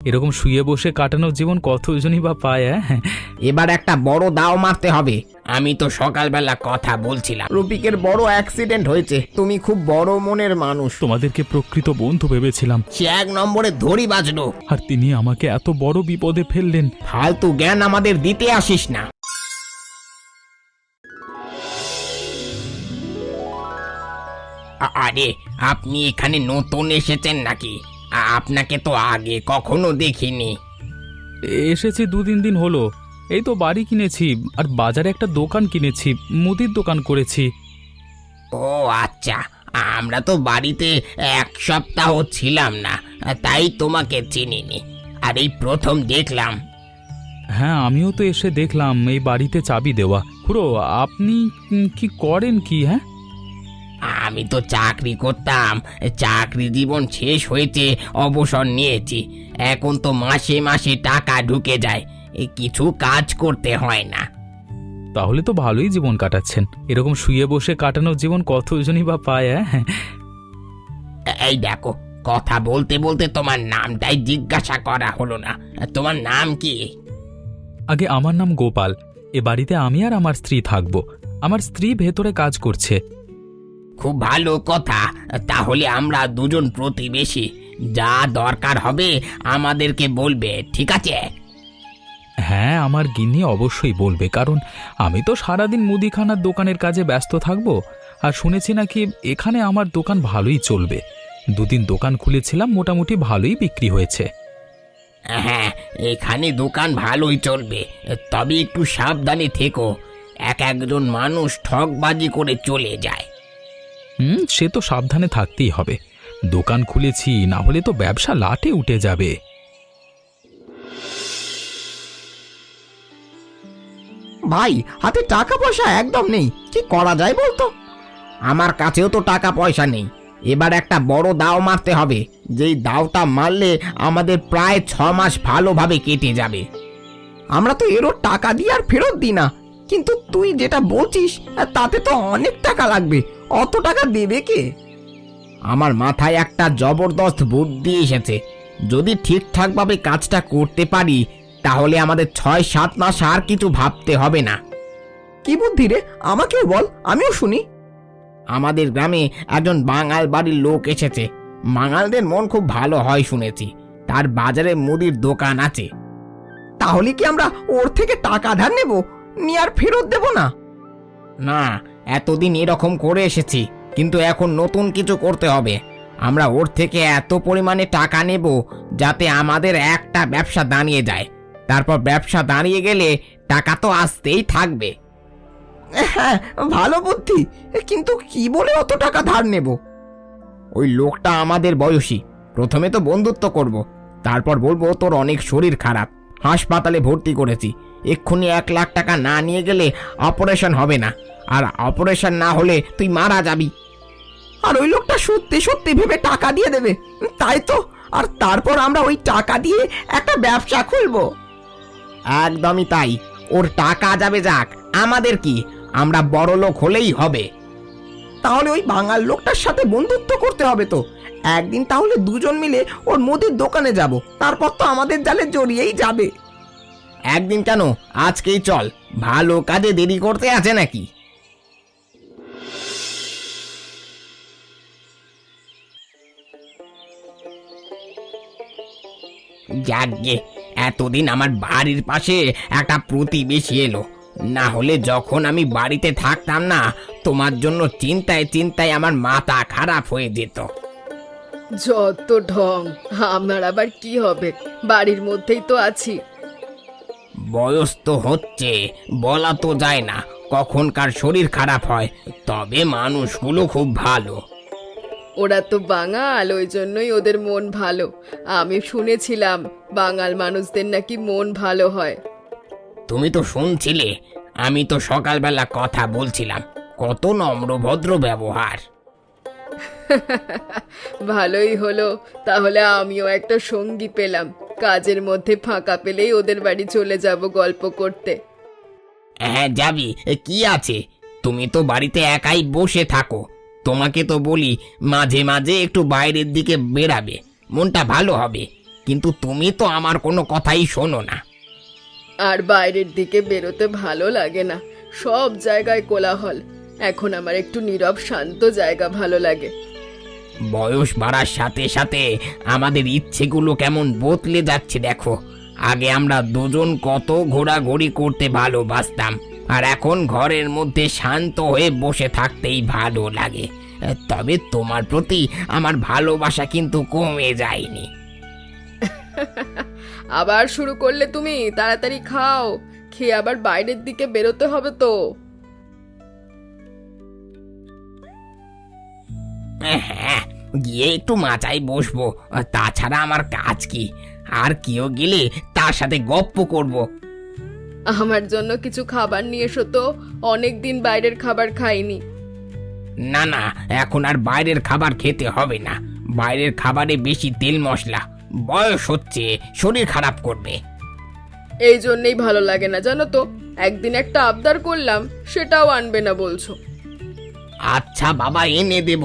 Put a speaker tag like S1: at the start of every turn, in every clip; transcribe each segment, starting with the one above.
S1: এরকম শুয়ে বসে কাটানো জীবন কতজনই বা পায়। হ্যাঁ,
S2: এবার একটা বড় দাও মারতে হবে। আমি তো সকালবেলা কথা বলছিলাম, রফিকের বড় অ্যাক্সিডেন্ট হয়েছে। তুমি খুব বড় মনের মানুষ।
S1: তোমাদেরকে প্রকৃত বন্ধু ভেবেছিলাম,
S2: সে 1 নম্বরে ধরি বাজলো।
S1: আর তিনি আমাকে এত বড় বিপদে ফেললেন।
S2: ফালতু জ্ঞান আমাদের দিতে আসিস না। আরে, আপনি এখানে নতুন এসেছেন নাকি? আপনাকে তো আগে কখনো দেখিনি।
S1: এসেছি 2-3 দিন হলো। এই তো বাড়ি কিনেছি, আর বাজারে একটা দোকান কিনেছি, মুদির দোকান করেছি।
S2: ও আচ্ছা, আমরা তো বাড়িতে 1 সপ্তাহ ছিলাম না, তাই তোমাকে চিনিনি। আর এই প্রথম দেখলাম।
S1: হ্যাঁ, আমিও তো এসে দেখলাম এই বাড়িতে চাবি দেওয়া। খুড়ো, আপনি কি করেন কি? হ্যাঁ,
S2: আমি তো চাকরি করতাম, চাকরি জীবন শেষ হয়েছে, অবসর নিয়েছি। এখন তো মাসে মাসে টাকা ঢুকে যায়, কিছু কাজ করতে হয় না।
S1: তাহলে তো ভালোই জীবন কাটাচ্ছেন। এরকম শুয়ে বসে কাটানো জীবন কতজনই বা পায়। হ্যাঁ,
S2: এই দেখো, কথা বলতে বলতে তোমার নামটাই জিজ্ঞাসা করা হলো না। তোমার নাম কি?
S1: আগে আমার নাম গোপাল। এ বাড়িতে আমি আর আমার স্ত্রী থাকবো। আমার স্ত্রী ভেতরে কাজ করছে।
S2: খুব ভালো কথা। তাহলে আমরা দুজন প্রতিবেশী, যা দরকার হবে আমাদেরকে বলবে, ঠিক আছে?
S1: হ্যাঁ, আমার গিন্নি অবশ্যই বলবে, কারণ আমি তো সারাদিন মুদিখানার দোকানের কাজে ব্যস্ত থাকবো। আর শুনেছি নাকি এখানে আমার দোকান ভালোই চলবে। 2 দিন দোকান খুলেছিলাম, মোটামুটি ভালোই বিক্রি হয়েছে।
S2: হ্যাঁ, এখানে দোকান ভালোই চলবে, তবে একটু সাবধানে থেকো। একজন মানুষ ঠকবাজি করে চলে যায়।
S1: সে তো সাবধানে থাকতেই হবে। দোকান খুলেছি, না হলে তো ব্যবসা লাটে উঠে যাবে।
S2: ভাই, হাতে টাকা পয়সা একদম নেই, কি করা যায় বলতো? আমার কাছেও তো টাকা পয়সা নেই। এবার একটা বড় দাও মারতে হবে, যেই দাওটা মারলে আমাদের প্রায় 6 মাস ভালোভাবে কেটে যাবে। আমরা তো এরও টাকা দিই আর ফেরত দিই না, কিন্তু তুই যেটা বলছিস তাতে তো অনেক টাকা লাগবে। অত টাকা দেবে কে? আমার মাথায় একটা জবরদস্ত বুদ্ধি এসেছে। যদি ঠিকঠাকভাবে কাজটা করতে পারি, তাহলে আমাদের 6-7 মাস আর কিছু ভাবতে হবে না। কি বুদ্ধি রে? আমাকেও বল, আমিও শুনি। আমাদের গ্রামে একজন বাঙাল বাড়ির লোক এসেছে। বাঙালদের মন খুব ভালো হয় শুনেছি। তার বাজারে মুদির দোকান আছে। তাহলে কি আমরা ওর থেকে টাকা ধার নেব, নিয়ে আর ফেরত দেব না? না, এতদিন এরকম করে এসেছি, কিন্তু এখন নতুন কিছু করতে হবে। আমরা ওর থেকে এত পরিমাণে টাকা নেব যাতে আমাদের একটা ব্যবসা দাঁড়িয়ে যায়। তারপর ব্যবসা দাঁড়িয়ে গেলে টাকা তো আসতেই থাকবে। হ্যাঁ, ভালো বুদ্ধি, কিন্তু কি বলে অত টাকা ধার নেব? ওই লোকটা আমাদের বয়সী। প্রথমে তো বন্ধুত্ব করব, তারপর বলবো তোর অনেক শরীর খারাপ, হাসপাতালে ভর্তি করেছি, এক্ষুনি 1 লাখ টাকা না নিয়ে গেলে অপারেশন হবে না, আর অপারেশন না হলে তুই মারা যাবি। আর ওই লোকটা সত্যি সত্যি ভেবে টাকা দিয়ে দেবে, তাই তো? আর তারপর আমরা ওই টাকা দিয়ে একটা ব্যবসা খুলবো। একদমই তাই। ওর টাকা যাবে যাক, আমাদের কি? আমরা বড় লোক হলেই হবে। তাহলে ওই বাঙাল লোকটার সাথে বন্ধুত্ব করতে হবে তো। একদিন তাহলে দুজন মিলে ওর মুদির দোকানে যাব, তারপর তো আমাদের জালে জড়িয়েই যাবে। একদিন কেন, আজকেই চল। ভালো কাজে দেরি করতে আছে নাকি? যাকগে, এতদিন আমার বাড়ির পাশে একটা প্রতিবেশী এলো। না হলে যখন আমি বাড়িতে থাকতাম না, তোমার জন্য চিন্তায় চিন্তায় আমার মাথা খারাপ হয়ে যেত।
S3: যত ঢং! আমার আবার কি হবে, বাড়ির মধ্যেই তো আছি।
S2: বয়স তো হচ্ছে, বলা তো যায় না কখন কার শরীর খারাপ হয়। তবে মানুষগুলো খুব ভালো।
S3: ওরা তো বাঙাল, ওই জন্যই ওদের মন ভালো। আমি শুনেছিলাম বাঙাল মানুষদের নাকি মন ভালো হয়।
S2: তুমি তো শুনছিলে, আমি তো সকালবেলা কথা বলছিলাম। কত নম্র ভদ্র ব্যবহার।
S3: ভালোই হলো, তাহলে আমিও একটা সঙ্গী পেলাম। কাজের মধ্যে ফাঁকা পেলেই ওদের বাড়ি চলে যাব গল্প করতে।
S2: হ্যাঁ, যাবি, কি আছে? তুমি তো বাড়িতে একাই বসে থাকো। তোমাকে তো বলি মাঝে মাঝে একটু বাইরের দিকে বেরাবে, মনটা ভালো হবে। কিন্তু তুমি তো আমার কোনো কথাই শোনো না।
S3: আর বাইরের দিকে বেরোতে ভালো লাগে না, সব জায়গায় কোলাহল। এখন আমার একটু নীরব শান্ত জায়গা ভালো লাগে।
S2: বয়স বাড়ার সাথে সাথে আমাদের ইচ্ছেগুলো কেমন বদলে যাচ্ছে দেখো। আগে আমরা দুজন কত ঘোরাঘুরি করতে ভালোবাসতাম, আর এখন ঘরের মধ্যে শান্ত হয়ে বসে থাকতেই ভালো লাগে। তবে তোমার প্রতি আমার ভালোবাসা কিন্তু কমে যায়নি।
S3: আবার শুরু করলে তুমি? তাড়াতাড়ি খাও, খেয়ে আবার বাইরের দিকে বেরোতে হবে তো।
S2: হ্যাঁ, গিয়ে একটু মাচায় বসবো, তাছাড়া আমার কাজ কি? আর কেউ গেলে তার সাথে গপ্প করব।
S3: আমার জন্য কিছু খাবার নিয়ে এসো তো, অনেক দিন বাইরের খাবার খাইনি।
S2: না না, এখন আর বাইরের খাবার খেতে হবে না। বাইরের খাবারে বেশি তেল মশলা, বয়স হচ্ছে, শরীর খারাপ করবে।
S3: এই জন্যই ভালো লাগে না জানো তো, একদিন একটা আবদার করলাম, সেটাও আনবে না বলছো।
S2: আচ্ছা বাবা, এনে দেব,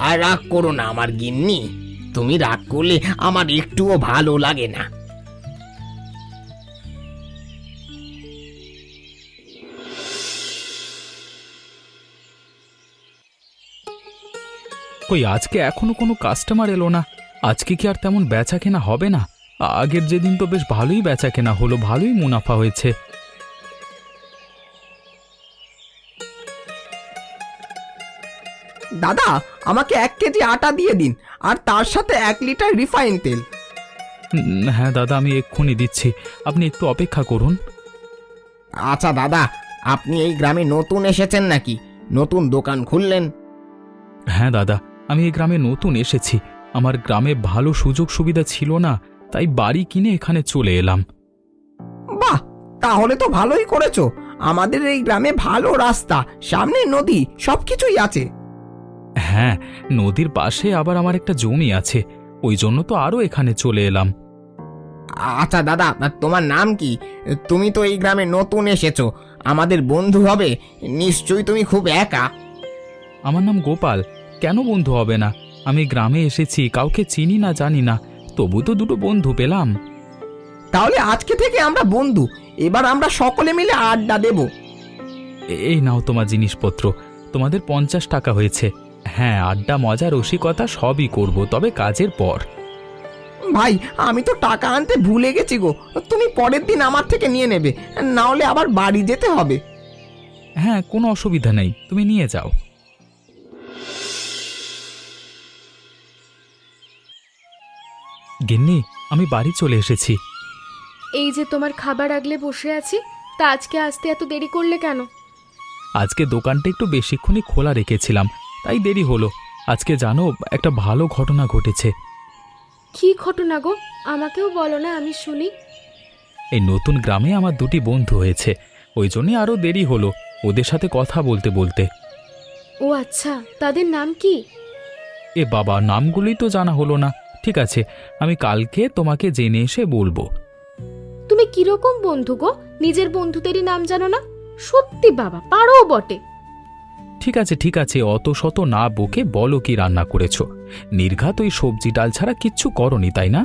S2: আর রাগ করো না আমার গিন্নি। তুমি রাগ করলে আমার একটুও ভালো লাগে না।
S1: কই আজকে এখনো কোনো কাস্টমার এলো না? আজকে কি আর তেমন বেচা কেনা হবে না? আগের যেদিন তো বেশ ভালোই বেচা কেনা হলো, ভালোই মুনাফা হয়েছে।
S2: দাদা, আমাকে 1 কেজি আটা দিয়ে দিন, আর তার সাথে 1 লিটার রিফাইন তেল।
S1: হ্যাঁ দাদা, আমি এক্ষুনি দিচ্ছি, আপনি একটু অপেক্ষা করুন।
S2: আচ্ছা দাদা, আপনি এই গ্রামে নতুন এসেছেন নাকি? নতুন দোকান খুললেন?
S1: হ্যাঁ দাদা, আমি এই গ্রামে নতুন এসেছি। আমার গ্রামে ভালো সুযোগ সুবিধা ছিল না, তাই বাড়ি কিনে এখানে চলে এলাম।
S2: বাহ, তাহলে তো ভালোই করেছো। আমাদের এই গ্রামে ভালো রাস্তা, সামনে নদী, সবকিছুই আছে।
S1: হ্যাঁ, নদীর পাশে আবার আমার একটা জমি আছে, ওই জন্য তো আরও এখানে চলে এলাম।
S2: আচ্ছা দাদা, তোমার নাম কি? তুমি তো এই গ্রামে নতুন এসেছো, আমাদের বন্ধু হবে। নিশ্চয়ই তুমি খুব একা।
S1: আমার নাম গোপাল। কেন বন্ধু হবে না? আমি গ্রামে এসেছি, কাউকে চিনি না জানি না, তবু তো দুটো বন্ধু পেলাম।
S2: তাহলে আজকে থেকে আমরা বন্ধু। এবার আমরা সকলে মিলে আড্ডা দেব।
S1: এই নাও তোমার জিনিসপত্র, তোমাদের 50 টাকা হয়েছে। হ্যাঁ, আড্ডা, মজা, রসিকতা সবই করব, তবে কাজের পর।
S2: ভাই, আমি তো টাকা আনতে ভুলে গেছি গো। তুমি পরের দিন আমার থেকে নিয়ে নেবে, না হলে আবার বাড়ি যেতে হবে।
S1: হ্যাঁ, কোনো অসুবিধা নেই, তুমি নিয়ে যাও। গিন্নি, আমি বাড়ি চলে এসেছি।
S3: এই যে তোমার খাবার আগলে বসে আছি, তা আজকে আসতে এত দেরি করলে কেন?
S1: আজকে দোকানটা একটু বেশিক্ষণই খোলা রেখেছিলাম, তাই দেরি হলো। আজকে জানো, একটা ভালো ঘটনা ঘটেছে।
S3: কি ঘটনা গো? আমাকেও বলো না, আমি শুনি।
S1: এই নতুন গ্রামে আমার দুটি বন্ধু হয়েছে, ওই জন্যই আরও দেরি হলো ওদের সাথে কথা বলতে বলতে।
S3: ও আচ্ছা, তাদের নাম কি?
S1: এ বাবা, নামগুলোই তো জানা হলো না। ঠিক আছে, আমি কালকে তোমাকে জেনে এসে বলবো।
S3: তুমি কিরকম বন্ধু গো, নিজের বন্ধুদেরই নাম জানো না? সত্যি বাবা, পারো বটে।
S1: ঠিক আছে ঠিক আছে, অত শত না বকে বলো কি রান্না করেছো। নির্ঘাত ওই সবজি ডাল ছাড়া কিচ্ছু করনি, তাই না?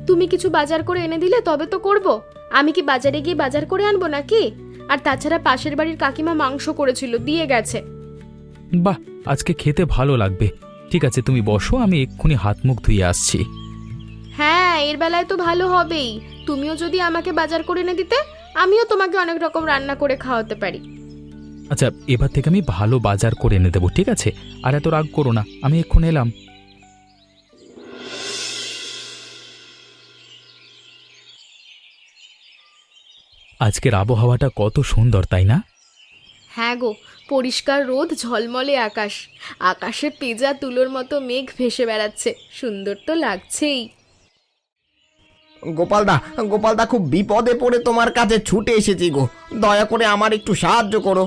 S3: তুমি কিছু বাজার করে এনে দিলে তবে তো করব। আমি কি বাজারে গিয়ে বাজার করে আনবো নাকি? আর তাছাড়া পাশের বাড়ির কাকিমা মাংস করেছিল, দিয়ে গেছে।
S1: বাহ, আজকে খেতে ভালো লাগবে। ঠিক আছে, তুমি বসো, আমি এক্ষুনি হাত মুখ ধুয়ে আসছি।
S3: হ্যাঁ, এর বেলায় তো ভালো হবেই। তুমিও যদি আমাকে বাজার করে এনে দিতে, আমিও তোমাকে অনেক রকম রান্না করে খাওয়াতে পারি।
S1: আচ্ছা, এবার থেকে আমি ভালো বাজার করে এনে দেবো, ঠিক আছে? আর এত রাগ করো না, আমি এক্ষুনি এলাম। আজকের আবহাওয়াটা কত সুন্দর, তাই না?
S3: হ্যাঁ গো, পরিষ্কার রোদ, ঝলমলে আকাশ, আকাশে পেঁজা তুলোর মতো মেঘ ভেসে বেড়াচ্ছে, সুন্দর তো লাগছেই।
S2: গোপালদা, গোপালদা, খুব বিপদে পড়ে তোমার কাছে ছুটে এসেছি গো। দয়া করে আমার একটু সাহায্য করো।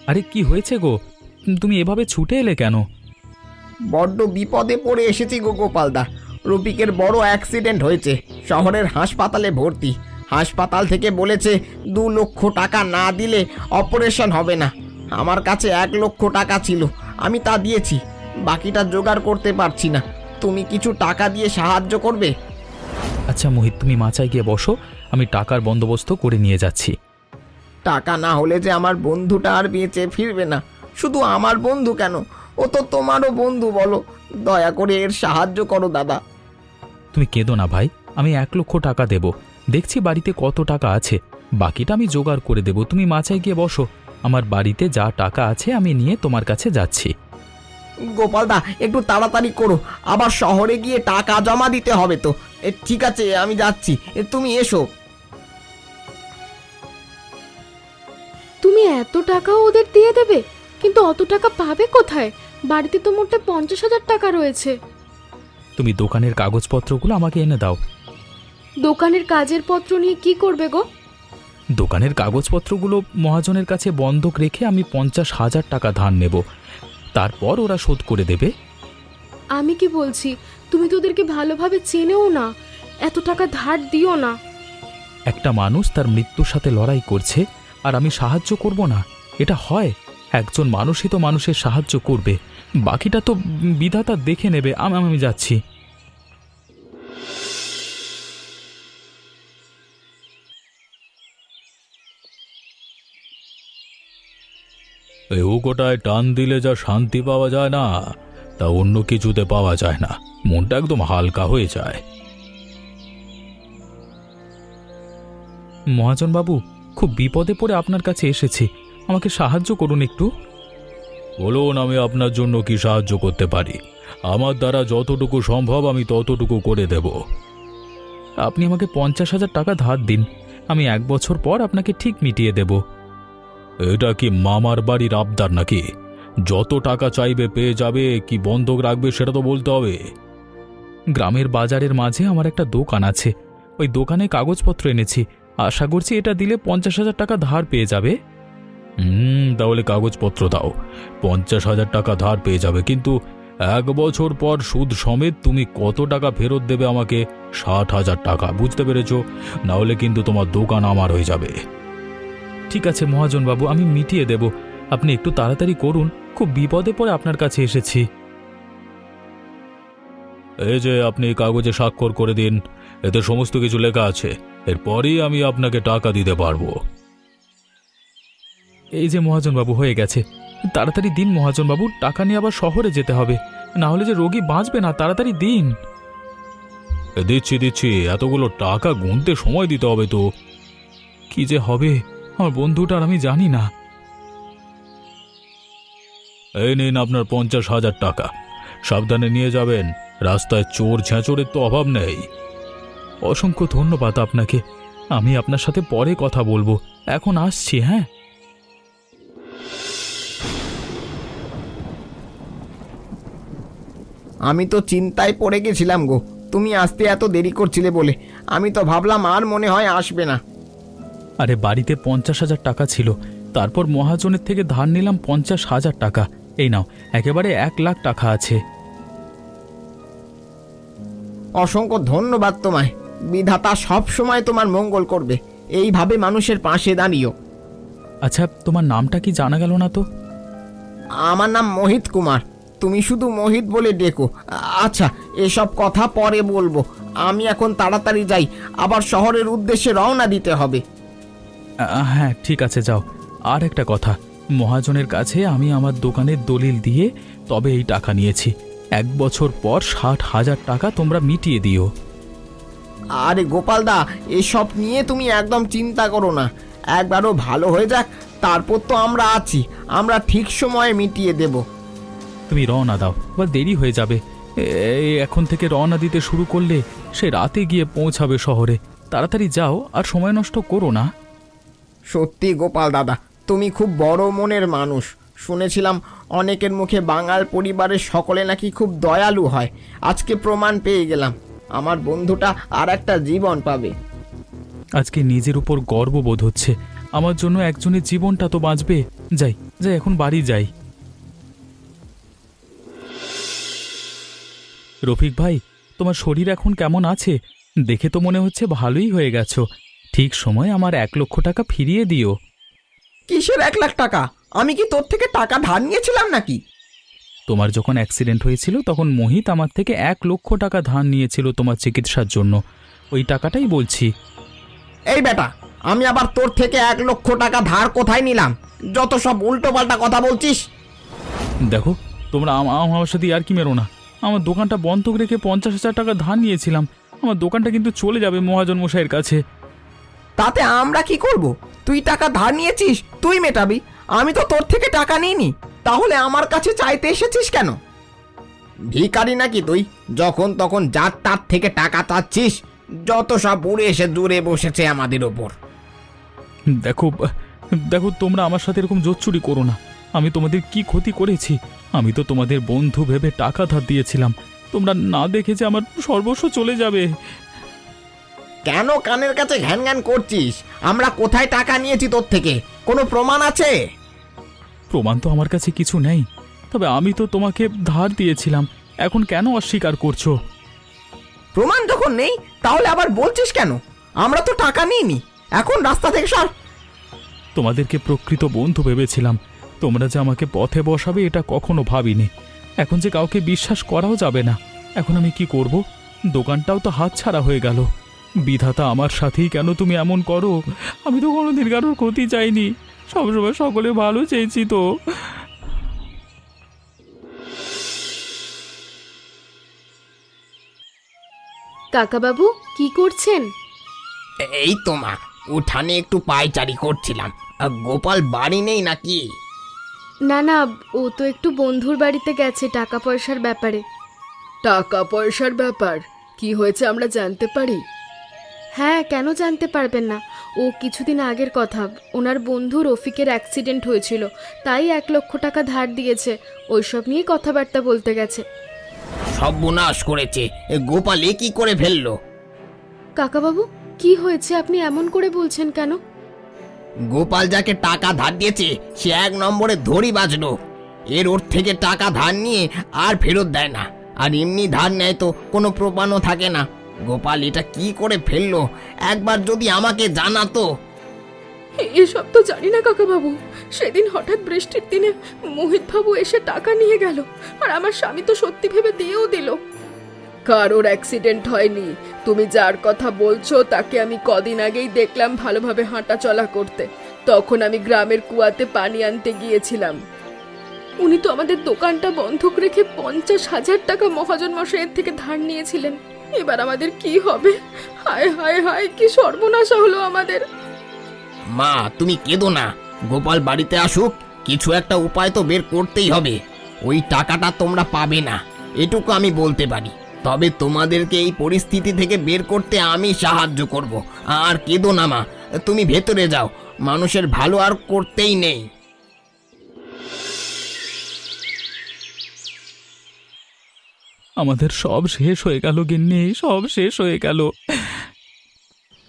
S1: আরে কি হয়েছে গো? তুমি এভাবে ছুটে এলে কেন?
S2: বড্ড বিপদে পড়ে এসেছি গো গোপালদা। রফিকের বড় অ্যাক্সিডেন্ট হয়েছে, শহরের হাসপাতালে ভর্তি। হাসপাতাল থেকে বলেছে 2 লক্ষ টাকা না দিলে অপারেশন হবে না। আমার কাছে 1 লক্ষ টাকা ছিল, আমি তা দিয়েছি। বাকিটা জোগাড় করতে পারছি না। তুমি কিছু টাকা দিয়ে সাহায্য করবে?
S1: আচ্ছা মোহিত, তুমি মাচায় গিয়ে বসো, আমি টাকার বন্দোবস্ত করে নিয়ে যাচ্ছি।
S2: টাকা না হলে যে আমার বন্ধুটা আর বেঁচে ফিরবে না। শুধু আমার বন্ধু কেন, ও তো তোমারও বন্ধু বলো। দয়া করে এর সাহায্য করো দাদা।
S1: তুমি কেঁদো না ভাই, আমি 1,00,000 টাকা দেব। দেখছি বাড়িতে কত টাকা আছে, বাকিটা আমি জোগাড় করে দেব। তুমি মাচায় গিয়ে বসো, আমার বাড়িতে যা টাকা আছে আমি নিয়ে তোমার কাছে যাচ্ছি।
S2: গোপালদা, একটু তাড়াতাড়ি করো, আবার শহরে গিয়ে টাকা জমা দিতে হবে তো। ঠিক আছে, আমি যাচ্ছি, তুমি এসো।
S3: তুমি এত টাকাও ওদের দিয়ে দেবে? কিন্তু অত টাকা পাবে কোথায়? বাড়িতে তো মোটে 50,000 টাকা রয়েছে।
S1: তুমি দোকানের কাগজপত্রগুলো আমাকে এনে দাও।
S3: দোকানের কাজের পত্র নিয়ে কি করবে গো?
S1: দোকানের কাগজপত্রগুলো মহাজনের কাছে বন্ধক রেখে আমি 50,000 টাকা ধার নেব, তারপর ওরা শোধ করে দেবে।
S3: আমি কি বলছি, তুমি তো ওদেরকে ভালোভাবে চেনেও না, এত টাকা ধার দিও না।
S1: একটা মানুষ তার মৃত্যুর সাথে লড়াই করছে আর আমি সাহায্য করব না? এটা হয়? একজন মানুষই তো মানুষের সাহায্য করবে, বাকিটা তো বিধাতা দেখে নেবে। আমি যাচ্ছি। এই উকোটায় টান দিলে যা শান্তি পাওয়া যায় না, তা অন্য কিছুতে পাওয়া যায় না। মনটা একদম হালকা হয়ে যায়। মহাজন বাবু, খুব বিপদে পড়ে আপনার কাছে এসেছি, আমাকে সাহায্য করুন একটু। বলুন, আমি আপনার জন্য কি সাহায্য করতে পারি? আমার দ্বারা যতটুকু সম্ভব আমি ততটুকু করে দেব। আপনি আমাকে 50,000 টাকা ধার দিন, আমি 1 বছর পর আপনাকে ঠিক মিটিয়ে দেব। এটা কি মামার বাড়ির আবদার নাকি? যত টাকা চাইবে পেয়ে যাবে, কি বন্ধক রাখবে সেটা তো বলতে হবে। গ্রামের বাজারের মাঝে আমার একটা দোকান আছে, ওই দোকানে কাগজপত্র এনেছি, আশা করছি এটা দিলে 50,000 টাকা ধার পেয়ে যাবে। তাহলে কাগজপত্র দাও, 50,000 টাকা ধার পেয়ে যাবে। কিন্তু 1 বছর পর সুদ সমেত তুমি কত টাকা ফেরত দেবে আমাকে? 60,000 টাকা, বুঝতে পেরেছো? না হলে কিন্তু তোমার দোকান আমার হয়ে যাবে। ঠিক আছে মহাজন বাবু, আমি মিটিয়ে দেব, আপনি একটু তাড়াতাড়ি করুন, খুব বিপদে পড়ে আপনার কাছে এসেছি। এই যে আপনি কাগজে স্বাক্ষর করে দিন, এতে সমস্ত কিছু লেখা আছে, এরপরই আমি আপনাকে টাকা দিতে পারবো। এই যে মহাজন বাবু, হয়ে গেছে। তাড়াতাড়ি দিন মহাজন বাবু, টাকা নিয়ে আবার শহরে যেতে হবে, না হলে যে রোগী বাঁচবে না। তাড়াতাড়ি দিন। দিচ্ছি, এতগুলো টাকা গুনতে সময় দিতে হবে তো। কি যে হবে আমার বন্ধুটার আমি জানি না। এই নিন আপনার 50,000 টাকা, সাবধানে নিয়ে যাবেন, রাস্তায় চোর ছেঁচড়ের তো অভাব নেই। অসংখ্য ধন্যবাদ আপনাকে, আমি আপনার সাথে পরে কথা বলবো, এখন আসছি। হ্যাঁ,
S2: আমি তো চিন্তায় পড়ে গেছিলাম গো, তুমি আসতে এত দেরি করছিলে বলে। আমি তো ভাবলাম আর মনে হয় আসবে না।
S1: আরে বাড়িতে 50,000 টাকা ছিল, তারপর মহাজনের থেকে ধার নিলাম 50,000 টাকা। এই নাও, একেবারে 1,00,000 টাকা আছে।
S2: অসংখ্য ধন্যবাদ তোমায়। বিধাতা সব সময় তোমার মঙ্গল করবে, এইভাবে মানুষের পাশে দাঁড়িও।
S1: আচ্ছা, তোমার নামটা কি জানা গেল না তো?
S2: আমার নাম মোহিত কুমার, তুমি শুধু মোহিত বলে ডেকো। আচ্ছা, এসব কথা পরে বলবো, আমি এখন তাড়াতাড়ি যাই, আবার শহরের উদ্দেশ্যে রওনা দিতে হবে।
S1: হ্যাঁ ঠিক আছে, যাও। আর একটা কথা, মহাজনের কাছে আমি আমার দোকানের দলিল দিয়ে তবে এই টাকা নিয়েছি। 1 বছর পর 60,000 টাকা তোমরা মিটিয়ে দিও।
S2: আরে গোপালদা, এসব নিয়ে তুমি একদম চিন্তা করো না, একবারও ভালো হয়ে যাক, তারপর তো আমরা আছি, আমরা ঠিক সময়ে মিটিয়ে দেব।
S1: তুমি রওনা দাও, আবার দেরি হয়ে যাবে। এই এখন থেকে রওনা দিতে শুরু করলে সে রাতে গিয়ে পৌঁছাবে শহরে। তাড়াতাড়ি যাও, আর সময় নষ্ট করো না।
S2: সত্যি গোপাল দাদা, তুমি খুব বড় মনের মানুষ। শুনেছিলাম অনেকের মুখে বাঙাল পরিবারের সকলে নাকি খুব দয়ালু হয়, আজকে প্রমাণ পেয়ে গেলাম। আমার বন্ধুটা আর একটা জীবন পাবে।
S1: আজকে নিজের উপর গর্ববোধ হচ্ছে, আমার জন্য একজনের জীবনটা তো বাঁচবে। যাই, এখন বাড়ি যাই। রফিক ভাই, তোমার শরীর এখন কেমন আছে? দেখে তো মনে হচ্ছে ভালোই হয়ে গেছো। ঠিক সময় আমার 1,00,000 টাকা ফিরিয়ে দিও।
S2: কিসের 1,00,000 টাকা? আমি কি তোর থেকে টাকা ধার নিয়েছিলাম নাকি?
S1: তোমার যখন অ্যাক্সিডেন্ট হয়েছিল তখন মোহিত আমার থেকে 1,00,000 টাকা ধার নিয়েছিল তোমার চিকিৎসার জন্য। ওই টাকাটাই বলছি।
S2: এই বেটা, আমি আবার তোর থেকে 1,00,000 টাকা ধার কোথায় নিলাম? যত সব উল্টো পাল্টা কথা বলছিস।
S1: দেখো, তোমরা আমার সাথে আর কি মেরো না। আমার দোকানটা বন্ধক রেখে 50,000 টাকা ধার নিয়েছিলাম। আমার দোকানটা কিন্তু চলে যাবে মহাজন মশাইয়ের কাছে।
S2: তাতে আমরা কি করব? তুই টাকা ধার নিয়েছিস, তুই মেটাবি। আমি তো তোর থেকে টাকা নিইনি, তাহলে আমার কাছে চাইতে এসেছিস কেন? ভিখারি নাকি তুই? যখন তখন যার তার থেকে টাকা চাচ্ছিস। যত সব উড়ে এসে দূরে বসেছে আমাদের ওপর।
S1: দেখো দেখো, তোমরা আমার সাথে এরকম জোচ্চুরি করো না। আমি তোমাদের কি ক্ষতি করেছি? আমি তো তোমাদের বন্ধু ভেবে টাকা ধার দিয়েছিলাম। তোমরা না দেখে যে আমার সর্বস্ব চলে যাবে।
S2: কেন কানের কাছে ঘ্যান ঘ্যান করছিস? আমরা কোথায় টাকা নিয়েছি তোর থেকে? কোনো প্রমাণ আছে?
S1: প্রমাণ তো আমার কাছে কিছু নেই, তবে আমি তো তোমাকে ধার দিয়েছিলাম। এখন কেন অস্বীকার করছো?
S2: প্রমাণ যখন নেই তাহলে আবার বলছিস কেন? আমরা তো টাকা নিইনি। এখন রাস্তা থেকে সর।
S1: তোমাদেরকে প্রকৃত বন্ধু ভেবেছিলাম। তোমরা যে আমাকে পথে বসাবে এটা কখনো ভাবিনি। এখন যে কাউকে বিশ্বাস করাও যাবে না। এখন আমি কি করব? দোকানটাও তো হাতছাড়া হয়ে গেল। বিধাতা আমার সাথেই কেন তুমি এমন করো? আমি তো কোনোদিন কারোর ক্ষতি চাইনি, সবসময় সকলে ভালো চেয়েছি তো।
S3: কাকাবাবু কি করছেন?
S2: এই তো মা, উঠানে একটু পায়চারি করছিলাম। গোপাল বাড়ি নেই নাকি?
S3: না না, ও তো একটু বন্ধুর বাড়িতে গেছে টাকা পয়সার ব্যাপারে। টাকা পয়সার ব্যাপার কি হয়েছে আমরা জানতে পারি? হ্যাঁ, কেন জানতে পারবেন না? ও কিছুদিন আগের কথা, ওনার বন্ধু রফিকের অ্যাক্সিডেন্ট হয়েছিল, তাই 1,00,000 টাকা ধার দিয়েছে। ওইসব নিয়ে কথাবার্তা বলতে গেছে।
S2: সর্বনাশ করেছে। গোপাল এ কি করে ফেললো?
S3: কাকাবাবু কি হয়েছে? আপনি এমন করে বলছেন কেন?
S2: গোপাল যাকে টাকা ধার দিয়েছে সে 1 নম্বরে ধরি বাজলো। ওর থেকে টাকা ধার নিয়ে আর ফেরত দেয় না। আর এমনি ধার নেয় তো কোনো প্রমাণও থাকে না। গোপাল এটা কি করে ফেললো? একবার যদি আমাকে জানাতো।
S3: এসব তো জানি না কাকাবাবু। সেদিন হঠাৎ বৃষ্টির দিনে মোহিত বাবু এসে টাকা নিয়ে গেল, আর আমার স্বামী তো সত্যি ভেবে দিয়েও দিল। কারোর অ্যাক্সিডেন্ট হয়নি। তুমি যার কথা বলছো তাকে আমি কদিন আগেই দেখলাম ভালোভাবে হাঁটা চলা করতে। তখন আমি গ্রামের কুয়াতে পানি আনতে গিয়েছিলাম। উনি তো আমাদের দোকানটা বন্ধক রেখে 50,000 টাকা মহাজন মশাইয়ের থেকে ধার নিয়েছিলেন। এবার আমাদের কি হবে? হায় হায় হায়, কি সর্বনাশা হলো আমাদের।
S2: মা, তুমি কেঁদো না। গোপাল বাড়িতে আসুক, কিছু একটা উপায় তো বের করতেই হবে। ওই টাকাটা তোমরা পাবে না, এটুকু আমি বলতে পারি। তবে তোমাদেরকে এই পরিস্থিতি থেকে বের করতে আমি সাহায্য করব। আর কেঁদো না মা, তুমি ভেতরে যাও। মানুষের ভালো আর করতেই নেই।
S1: আমাদের সব শেষ হয়ে গেল গিন্নি, সব শেষ হয়ে গেল।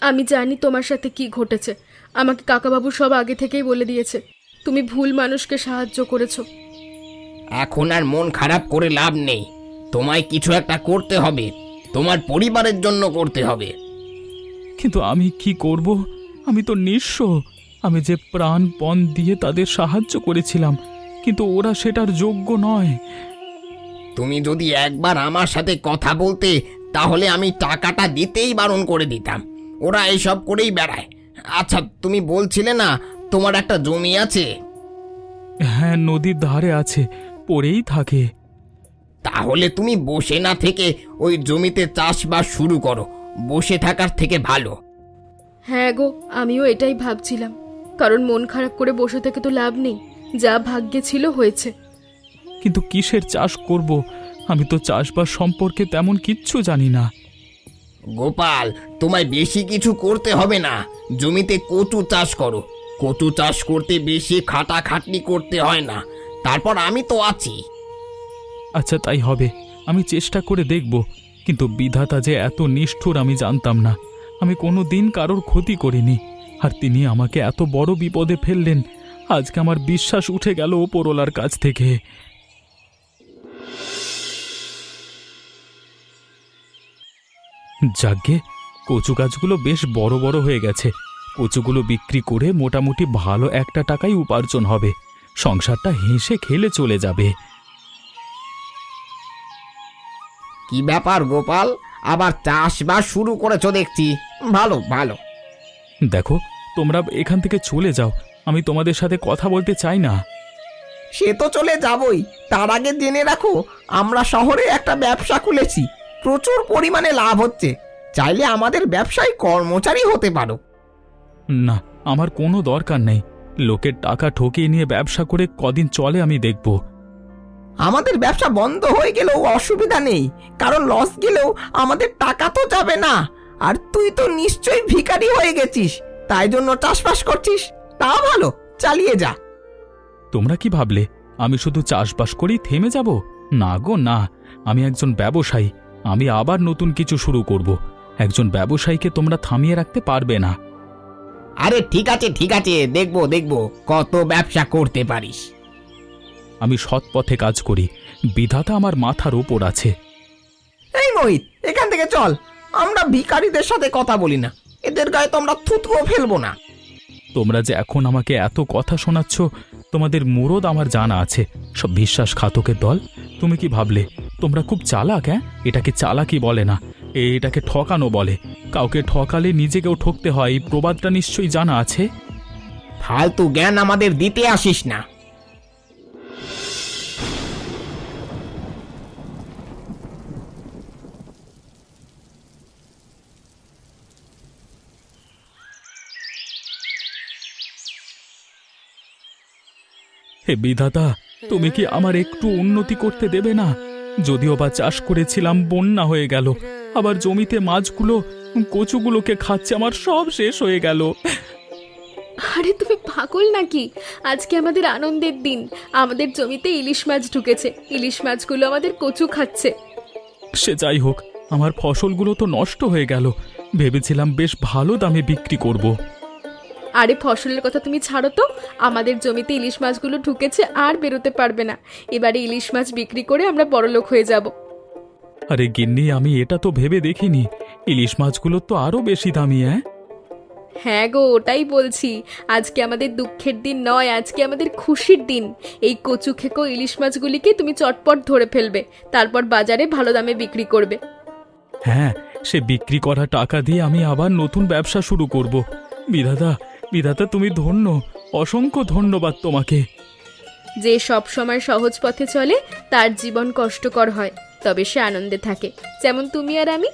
S3: আমি জানি তোমার সাথে কি ঘটেছে। আমাকে কাকাবাবু সব আগে থেকেই বলে দিয়েছে। তুমি ভুল মানুষকে সাহায্য করেছো।
S2: এখন আর মন খারাপ করে লাভ নেই। তোমায় কিছু একটা করতে হবে, তোমার পরিবারের জন্য করতে হবে।
S1: কিন্তু আমি কি করব? আমি তো নিঃস্ব। আমি যে প্রাণপণ দিয়ে তাদের সাহায্য করেছিলাম, কিন্তু ওরা সেটার যোগ্য নয়।
S2: তুমি যদি একবার আমার সাথে কথা বলতে, তাহলে আমি টাকাটা দিতেই বারণ করে দিতাম। ওরা এইসব করেই বেড়ায়। আচ্ছা, তুমি বলছিলে না তোমার একটা জমি আছে?
S1: হ্যাঁ, নদীর ধারে আছে, পড়েই থাকে।
S2: তাহলে তুমি বসে না থেকে ওই জমিতে চাষবাস শুরু করো। বসে থাকার থেকে ভালো।
S3: হ্যাঁ গো, আমিও এটাই ভাবছিলাম। কারণ মন খারাপ করে বসে থেকে তো লাভ নেই। যা ভাগ্যে ছিল হয়েছে।
S1: কিন্তু কিসের চাষ করব? আমি তো চাষবাস সম্পর্কে তেমন কিচ্ছু জানি না।
S2: গোপাল, তোমায় বেশি কিছু করতে হবে না। জমিতে কচু চাষ করো। কচু চাষ করতে বেশি খাটাখাটনি করতে হয় না। তারপর আমি তো আছি।
S1: আচ্ছা, তাই হবে। আমি চেষ্টা করে দেখব। কিন্তু বিধাতা যে এত নিষ্ঠুর আমি জানতাম না। আমি কোনো দিন কারোর ক্ষতি করিনি, আর তিনি আমাকে এত বড় বিপদে ফেললেন। আজকে আমার বিশ্বাস উঠে গেল ওপরওয়ালার কাছ থেকে। যাগ্গে, কচু গাছগুলো বেশ বড় বড় হয়ে গেছে। কচুগুলো বিক্রি করে মোটামুটি ভালো একটা টাকাই উপার্জন হবে। সংসারটা হেসে খেলে চলে যাবে।
S2: কি ব্যাপার গোপাল, আবার চাষবাস শুরু করেছো দেখছি। ভালো ভালো।
S1: দেখো, তোমরা এখান থেকে চলে যাও, আমি তোমাদের সাথে কথা বলতে চাই না।
S2: সে তো চলে যাবই, তার আগে জেনে রাখো আমরা শহরে একটা ব্যবসা খুলেছি, প্রচুর পরিমাণে লাভ হচ্ছে। চাইলে আমাদের ব্যবসায় কর্মচারী হতে পারো।
S1: না, আমার কোনো দরকার নেই। লোকের টাকা ঠকিয়ে নিয়ে ব্যবসা করে কদিন চলে আমি দেখব।
S2: আমাদের ব্যবসা বন্ধ হয়ে গেলেও অসুবিধা নেই, কারণ লস গেলেও আমাদের টাকা তো যাবে না। আর তুই তো নিশ্চয়ই ভিখারি হয়ে গেছিস, তাই জন্য চাষবাস করছিস। তা ভালো, চালিয়ে যা।
S1: তোমরা কি ভাবলে আমি শুধু চাষবাস করেই থেমে যাব? না গো না, আমি একজন ব্যবসায়ী। আমি আবার নতুন কিছু শুরু করব। একজন ব্যবসায়ীকে তোমরা থামিয়ে রাখতে পারবে না।
S2: আরে ঠিক আছে ঠিক আছে, দেখবো দেখবো কত ব্যবসা করতে পারিস।
S1: আমি সৎ পথে কাজ করি, বিধাতা আমার মাথার ওপর আছে।
S2: এই মোহিত, এখান থেকে চল। আমরা ভিখারিদের সাথে কথা বলি না, এদের গায়ে তো আমরা থুতুও ফেলবো না।
S1: তোমরা যে এখন আমাকে এত কথা শোনাচ্ছ, তোমাদের মুরদ আমার জানা আছে। সব বিশ্বাসঘাতকের দল। তুমি কি ভাবলে তোমরা খুব চালাক? হ্যাঁ, এটাকে চালাকি বলে না, এটাকে ঠকানো বলে। কাউকে ঠকালে নিজেকেও ঠকতে হয়, এই প্রবাদটা নিশ্চয়ই জানা আছে।
S2: ফালতু জ্ঞান আমাদের দিতে আসিস না।
S1: হে বিধাতা, তুমি কি আমার একটু উন্নতি করতে দেবে না? যদিও বা চাষ করেছিলাম, বন্যা হয়ে গেল, আবার জমিতে মাছগুলো কচুগুলোকে খাচ্ছে, আমার সব শেষ হয়ে গেল।
S3: আরে তুমি পাগল নাকি? আজকে আমাদের আনন্দের দিন। আমাদের জমিতে ইলিশ মাছ ঢুকেছে, ইলিশ মাছগুলো আমাদের কচু খাচ্ছে।
S1: সে যাই হোক, আমার ফসলগুলো তো নষ্ট হয়ে গেল। ভেবেছিলাম বেশ ভালো দামে বিক্রি করব।
S3: আরে ফসলের কথা তুমি ছাড়ো তো, আমাদের জমিতে ইলিশ মাছগুলো ঢুকেছে, আর বেরোতে পারবে না। এবারে ইলিশ মাছ বিক্রি করে আমরা বড়লোক হয়ে যাব।
S1: আরে গিন্নি, আমি এটা তো ভেবে দেখিনি। ইলিশ মাছগুলো তো আরো বেশি দামি।
S3: হ্যাঁ গো, ওটাই বলছি। আজকে আমাদের দুঃখের দিন নয়, আজকে আমাদের খুশির দিন। এই কচু খেকো ইলিশ মাছগুলিকে তুমি চটপট ধরে ফেলবে, তারপর বাজারে ভালো দামে বিক্রি করবে।
S1: হ্যাঁ, সে বিক্রি করা টাকা দিয়ে আমি আবার নতুন ব্যবসা শুরু করব। বিধাতা, বিধাতা তুমি ধন্য, অসংখ্য ধন্যবাদ তোমাকে।
S3: যে সব সময় সহজ পথে চলে তার জীবন কষ্টকর হয়, তবে সে আনন্দে থাকে, যেমন তুমি আর আমি।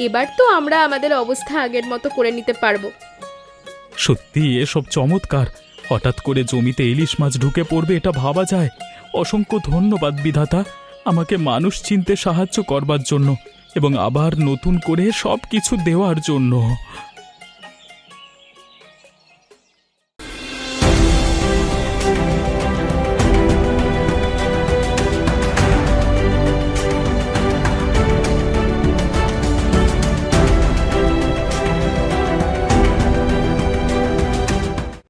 S3: এবার তো আমরা আমাদের অবস্থা আগের মতো করে নিতে পারবো।
S1: সত্যি এসব চমৎকার। হঠাৎ করে জমিতে ইলিশ মাছ ঢুকে পড়বে, এটা ভাবা যায়? অসংখ্য ধন্যবাদ বিধাতা, আমাকে মানুষ চিনতে সাহায্য করবার জন্য এবং আবার নতুন করে সব কিছু দেওয়ার জন্য।